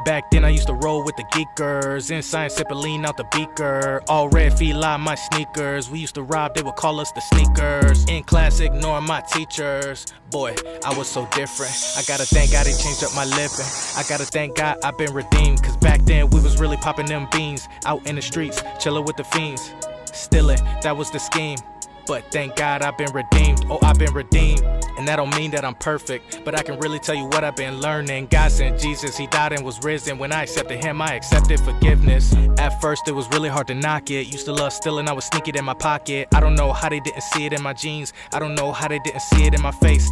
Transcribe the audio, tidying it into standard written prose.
Back then I used to roll with the geekers, inside sipping lean out the beaker. All red fila my sneakers, we used to rob, they would call us the sneakers. In class ignoring my teachers, boy, I was so different. I gotta thank God he changed up my living. I gotta thank God I've been redeemed, cause back then we was really popping them beans. Out in the streets, chilling with the fiends. Stealing, that was the scheme. But thank God I've been redeemed, oh I've been redeemed. And that don't mean that I'm perfect, but I can really tell you what I've been learning. God sent Jesus, he died and was risen. When I accepted him, I accepted forgiveness. At first it was really hard to knock it. Used to love stealing, I would sneak it in my pocket. I don't know how they didn't see it in my jeans. I don't know how they didn't see it in my face.